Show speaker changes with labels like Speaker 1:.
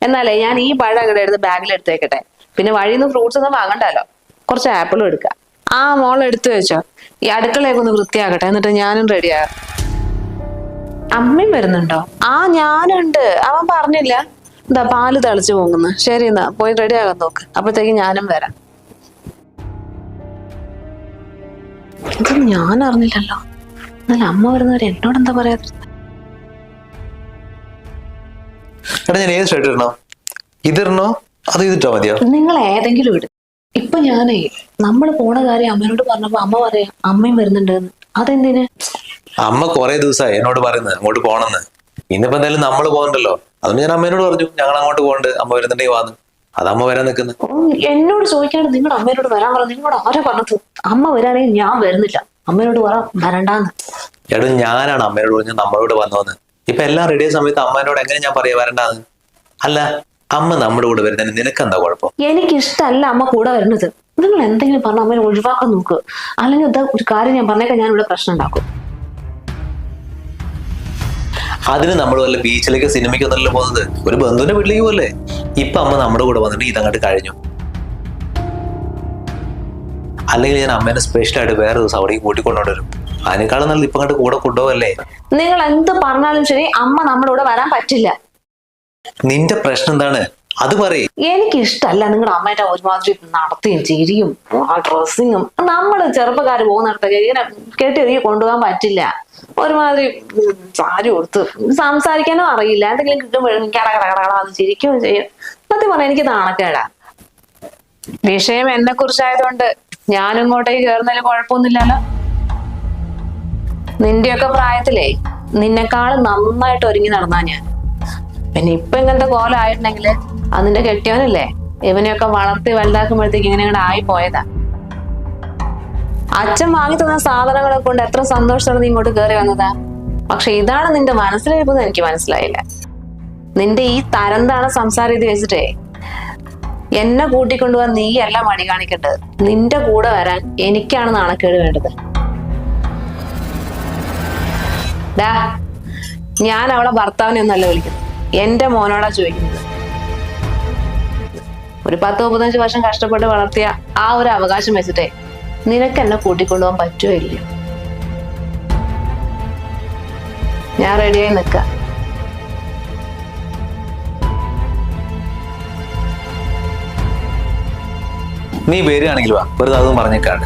Speaker 1: എന്നാലേ ഞാൻ ഈ പഴം ഇവിടെ എടുത്ത് ബാഗിൽ എടുത്തേക്കട്ടെ. പിന്നെ വഴിയിൽ നിന്ന് ഫ്രൂട്ട്സ് ഒന്നും വാങ്ങണ്ടല്ലോ. കുറച്ച് ആപ്പിളും എടുക്കാം. ആ മോൾ എടുത്തു വെച്ചോ. ഈ അടുക്കളയൊക്കെ ഒന്ന് വൃത്തിയാക്കട്ടെ, എന്നിട്ട് ഞാനും റെഡിയാകാം. അമ്മയും വരുന്നുണ്ടോ? ആ ഞാനുണ്ട്. അവൻ പറഞ്ഞില്ല. എന്താ പാല് തിളച്ചു പോകുന്നു. ശരി എന്നാ പോയി റെഡിയാകാൻ നോക്ക്. അപ്പോഴത്തേക്ക് ഞാനും വരാം. ഇതൊന്നും ഞാൻ അറിഞ്ഞില്ലല്ലോ. എന്നാലും അമ്മ വരുന്നവരെ എന്നോട് എന്താ പറയാതിരുന്നത്?
Speaker 2: ഞാൻ ഏത് ഷർട്ട് ഇടണോ? ഇതിടണോ അത് ഇതിട്ടോ മതിയോ?
Speaker 1: നിങ്ങൾ ഏതെങ്കിലും ഇട്. ഇപ്പൊ ഞാനേ നമ്മൾ പോണ കാര്യം അമ്മയോട് പറഞ്ഞപ്പോ അമ്മ പറയാം അമ്മയും വരുന്നുണ്ടെന്ന്. അതെന്തിന്?
Speaker 2: അമ്മ കുറെ ദിവസമായി എന്നോട് പറയുന്നത് അങ്ങോട്ട് പോണെന്ന്. ഇന്നിപ്പോ എന്തായാലും നമ്മള് പോകണ്ടല്ലോ, അതുകൊണ്ട് ഞാൻ അമ്മേനോട് പറഞ്ഞു ഞങ്ങൾ അങ്ങോട്ട് പോകണ്ട്, അമ്മ വരുന്നുണ്ടെങ്കിൽ വാന്ന്. അത് അമ്മ വരാൻ നിൽക്കുന്നത്.
Speaker 1: എന്നോട് ചോദിക്കാണ്ട് നിങ്ങളുടെ അമ്മയോട് വരാൻ പറഞ്ഞു. നിങ്ങളോട് ആരാ പറഞ്ഞത്? അമ്മ വരാണെങ്കിൽ ഞാൻ വരുന്നില്ല. അമ്മയോട് പറ വരണ്ടാന്ന്.
Speaker 2: എടോ ഞാനാണ് അമ്മയോട് പറഞ്ഞു നമ്മളോട് വന്നോന്ന്. ഇപ്പൊ എല്ലാം റെഡിയായ സമയത്ത് അമ്മേനോട് എങ്ങനെ ഞാൻ പറയാ വരണ്ടാന്ന്? അല്ല, അമ്മ നമ്മുടെ കൂടെ വരുന്നതിന് നിനക്ക് എന്താ കുഴപ്പം?
Speaker 1: എനിക്കിഷ്ടല്ല അമ്മ കൂടെ വരുന്നത്. നിങ്ങൾ എന്തെങ്കിലും പറഞ്ഞ അമ്മയെ ഒഴിവാക്കാൻ നോക്ക്. അല്ലെങ്കിൽ എന്താ ഒരു കാര്യം ഞാൻ പറഞ്ഞേക്കാൻ ഞാൻ ഇവിടെ പ്രശ്നം ഉണ്ടാക്കും.
Speaker 2: അതിന് നമ്മൾ വല്ല ബീച്ചിലേക്ക് സിനിമയ്ക്കൊന്നല്ലോ പോകുന്നത്, ഒരു ബന്ധുവിന്റെ വീട്ടിലേക്ക് പോലെ. ഇപ്പൊ അമ്മ നമ്മുടെ കൂടെ വന്നിട്ട് ഇതങ്ങോട്ട് കഴിഞ്ഞു. അല്ലെങ്കിൽ ഞാൻ അമ്മേനെ സ്പെഷ്യലായിട്ട് വേറെ ദിവസം അവിടേക്ക് കൂട്ടിക്കൊണ്ടുവരും. അതിനേക്കാളും നല്ലത് ഇപ്പൊ അങ്ങോട്ട് കൂടെ കൊണ്ടുപോകല്ലേ.
Speaker 1: നിങ്ങൾ എന്ത് പറഞ്ഞാലും ശരി അമ്മ നമ്മുടെ കൂടെ വരാൻ പറ്റില്ല.
Speaker 2: നിന്റെ പ്രശ്നം എന്താണ് അത് പറയേ.
Speaker 1: എനിക്കിഷ്ടല്ല നിങ്ങളുടെ അമ്മയുടെ ഒരുമാതിരി നടത്തിയും ചിരിയും ആ ഡ്രസ്സിങ്ങും. നമ്മള് ചെറുപ്പക്കാര് പോകുന്നിടത്തൊക്കെ ഇങ്ങനെ കെട്ടിയൊരുക്കി കൊണ്ടുപോകാൻ പറ്റില്ല. ഒരുമാതിരി സാരി കൊടുത്ത് സംസാരിക്കാനും അറിയില്ല. എന്തെങ്കിലും കിട്ടുമ്പോഴും കടകടകടകളാന്ന് ചിരിക്കുകയും ചെയ്യും. സത്യം പറഞ്ഞാൽ എനിക്ക് നാണക്കേടാ. വിഷയം എന്നെ കുറിച്ചായതുകൊണ്ട് ഞാൻ ഇങ്ങോട്ടേക്ക് കയറുന്നതിൽ കുഴപ്പമൊന്നുമില്ലല്ലോ. നിന്റെയൊക്കെ പ്രായത്തിലേ നിന്നെക്കാളും നന്നായിട്ട് ഒരുങ്ങി നടന്നാ ഞാൻ. പിന്നെ ഇപ്പൊ ഇങ്ങനത്തെ കോലം ആയിട്ടുണ്ടെങ്കിൽ അതിന്റെ കെട്ടിയോനല്ലേ ഇവനെയൊക്കെ വളർത്തി വലുതാക്കുമ്പോഴത്തേക്ക് ഇങ്ങനെ ഇങ്ങനെ ആയി പോയതാ. അച്ഛൻ വാങ്ങി തന്ന സാധനങ്ങളെ കൊണ്ട് എത്ര സന്തോഷത്തോടെ നീ ഇങ്ങോട്ട് കയറി വന്നതാ. പക്ഷെ ഇതാണ് നിന്റെ മനസ്സിലിരിക്കുന്നത് എനിക്ക് മനസ്സിലായില്ല. നിന്റെ ഈ തരംതാണ് സംസാരം ഇത് വെച്ചിട്ടേ എന്നെ കൂട്ടിക്കൊണ്ടുപോകാൻ നീ അല്ല മടി കാണിക്കേണ്ടത്. നിന്റെ കൂടെ വരാൻ എനിക്കാണ് നാണക്കേട് വേണ്ടത്. ഡാ, ഞാൻ അവളെ ഭർത്താവിനെ ഒന്നല്ല വിളിക്കുന്നത്, എന്റെ മോനോടാ ചോദിക്കുന്നത്. ഒരു 10-35 വർഷം കഷ്ടപ്പെട്ട് വളർത്തിയ ആ ഒരു അവകാശം വെച്ചിട്ടേ നിനക്ക് എന്നെ കൂട്ടിക്കൊണ്ടുപോകാൻ പറ്റുമോ ഇല്ലയോ? ഞാൻ റെഡിയായി നിൽക്കാം.
Speaker 2: നീ വരികയാണെങ്കിൽ വാ, വെറുതെ അതൊന്നും പറഞ്ഞേക്കാണ്ട്.